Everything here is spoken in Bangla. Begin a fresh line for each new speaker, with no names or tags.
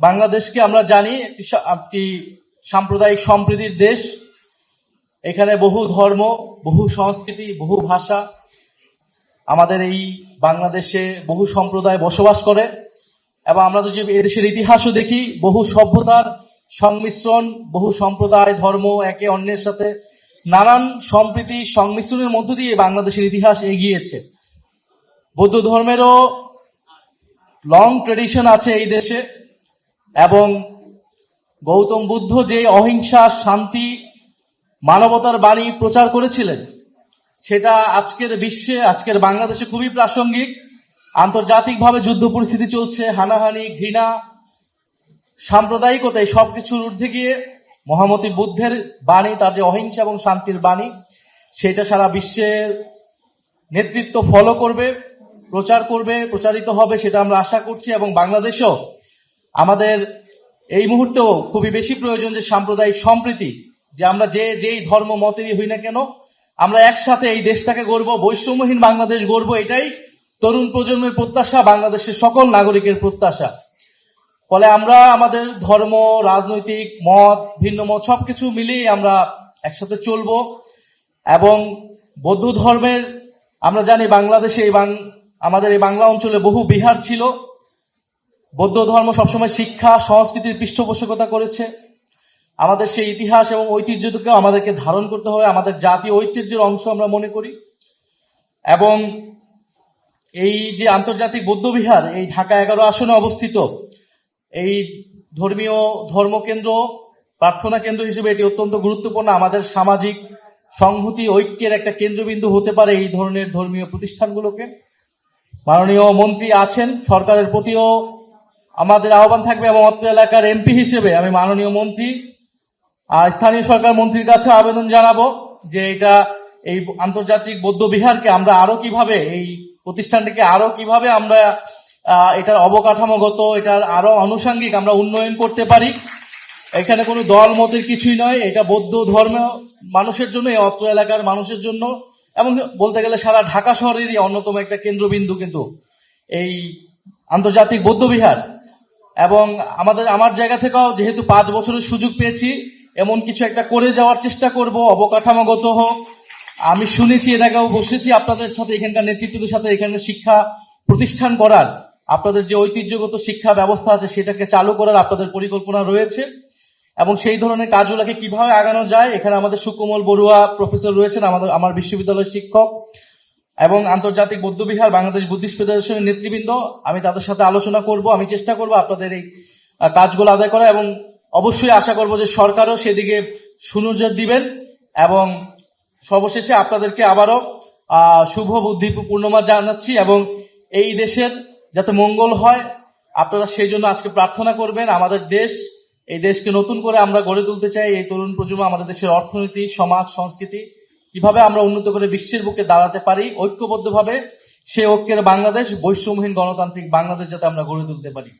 বাংলাদেশকে আমরা জানি একটি সাম্প্রদায়িক সম্প্রীতির দেশ। এখানে বহু ধর্ম, বহু সংস্কৃতি, বহু ভাষা। আমাদের এই বাংলাদেশে বহু সম্প্রদায় বসবাস করে এবং আমরা যদি এদেশের ইতিহাসও দেখি, বহু সভ্যতার সংমিশ্রণ, বহু সম্প্রদায়, ধর্ম একে অন্যের সাথে নানান সম্প্রীতি সংমিশ্রণের মধ্য দিয়ে বাংলাদেশের ইতিহাস এগিয়েছে। বৌদ্ধ ধর্মেরও লং ট্রেডিশন আছে এই দেশে এবং গৌতম বুদ্ধ যে অহিংসা, শান্তি, মানবতার বাণী প্রচার করেছিলেন সেটা আজকের বিশ্বে, আজকের বাংলাদেশে খুবই প্রাসঙ্গিক। আন্তর্জাতিকভাবে যুদ্ধ পরিস্থিতি চলছে, হানাহানি, ঘৃণা, সাম্প্রদায়িকতা, এই সবকিছুর ঊর্ধ্বে গিয়ে মহামতি বুদ্ধের বাণী, তার যে অহিংসা এবং শান্তির বাণী, সেটা সারা বিশ্বের নেতৃত্ব ফলো করবে, প্রচার করবে, প্রচারিত হবে, সেটা আমরা আশা করছি। এবং বাংলাদেশেও আমাদের এই মুহূর্তেও খুবই বেশি প্রয়োজন যে সাম্প্রদায়িক সম্প্রীতি, যে আমরা যেই ধর্ম মতেরই হই না কেন, আমরা একসাথে এই দেশটাকে গড়বো, বৈষম্যহীন বাংলাদেশ গড়বো। এটাই তরুণ প্রজন্মের প্রত্যাশা, বাংলাদেশের সকল নাগরিকের প্রত্যাশা। ফলে আমরা আমাদের ধর্ম, রাজনৈতিক মত, ভিন্ন মত সবকিছু মিলিয়ে আমরা একসাথে চলবো। এবং বৌদ্ধ ধর্মের, আমরা জানি বাংলাদেশে আমাদের এই বাংলা অঞ্চলে বহু বিহার ছিল। বৌদ্ধ ধর্ম সবসময় শিক্ষা, সংস্কৃতির পৃষ্ঠপোষকতা করেছে। আমাদের সেই ইতিহাস এবং ঐতিহ্যকে আমাদেরকে ধারণ করতে হবে, আমাদের জাতীয় ঐতিহ্যের অংশ আমরা মনে করি। এবং এই যে আন্তর্জাতিক বৌদ্ধ বিহার, এই ঢাকা 11 আসনে অবস্থিত, এই ধর্মীয় ধর্মকেন্দ্র, প্রার্থনা কেন্দ্র হিসেবে এটি অত্যন্ত গুরুত্বপূর্ণ। আমাদের সামাজিক সংহতি, ঐক্যের একটা কেন্দ্রবিন্দু হতে পারে এই ধরনের ধর্মীয় প্রতিষ্ঠানগুলোকে। মাননীয় মন্ত্রী আছেন, সরকারের প্রতিও আমাদের আহ্বান থাকবে এবং অত্র এলাকার এমপি হিসেবে আমি মাননীয় মন্ত্রী আর স্থানীয় সরকার মন্ত্রীর কাছে আবেদন জানাবো যে এই আন্তর্জাতিক বৌদ্ধ বিহারকে আমরা আরো কিভাবে, এই প্রতিষ্ঠানটিকে আরো কিভাবে আমরা এটার অবকাঠামোগত, এটার আরো আনুষঙ্গিক আমরা উন্নয়ন করতে পারি। এখানে কোনো দল মতের কিছুই নয়, এটা বৌদ্ধ ধর্ম মানুষের জন্য, এই অত্র এলাকার মানুষের জন্য, এবং বলতে গেলে সারা ঢাকা শহরেরই অন্যতম একটা কেন্দ্রবিন্দু কিন্তু এই আন্তর্জাতিক বৌদ্ধ বিহার। এবং আমার জায়গা থেকেও যেহেতু 5 বছরের সুযোগ পেয়েছি, এমন কিছু একটা করে যাওয়ার চেষ্টা করব, অবকাঠামোগত হোক। আমি শুনেছি, এর আগেও বসেছি আপনাদের সাথে, এখানকার নেতৃত্বের সাথে, এখানে শিক্ষা প্রতিষ্ঠান করার, আপনাদের যে ঐতিহ্যগত শিক্ষা ব্যবস্থা আছে সেটাকে চালু করার আপনাদের পরিকল্পনা রয়েছে। এবং সেই ধরনের কাজগুলোকে কিভাবে আগানো যায়, এখানে আমাদের সুকোমল বড়ুয়া প্রফেসর রয়েছেন, আমার বিশ্ববিদ্যালয়ের শিক্ষক, এবং আন্তর্জাতিক বৌদ্ধ বিহার, বাংলাদেশ বুদ্ধিস্ট ফেডারেশনের নেতৃবৃন্দ, আমি তাদের সাথে আলোচনা করব। আমি চেষ্টা করব আপনাদের এই কাজগুলো আদায় করা, এবং অবশ্যই আশা করব যে সরকারও সেদিকে সুনজর দিবেন। এবং সর্বশেষে আপনাদেরকে আবারও শুভ বুদ্ধি পূর্ণিমা জানাচ্ছি, এবং এই দেশের যাতে মঙ্গল হয় আপনারা সেই জন্য আজকে প্রার্থনা করবেন। আমাদের দেশ, এই দেশকে নতুন করে আমরা গড়ে তুলতে চাই। এই তরুণ প্রজন্ম আমাদের দেশের অর্থনীতি, সমাজ, সংস্কৃতি কিভাবে আমরা উন্নত করে বিশ্বের বুকে দাঁড়াতে পারি ঐক্যবদ্ধভাবে, সেই ঐক্যের বাংলাদেশ, বৈষম্যহীন গণতান্ত্রিক বাংলাদেশ যাতে আমরা গড়ে তুলতে পারি।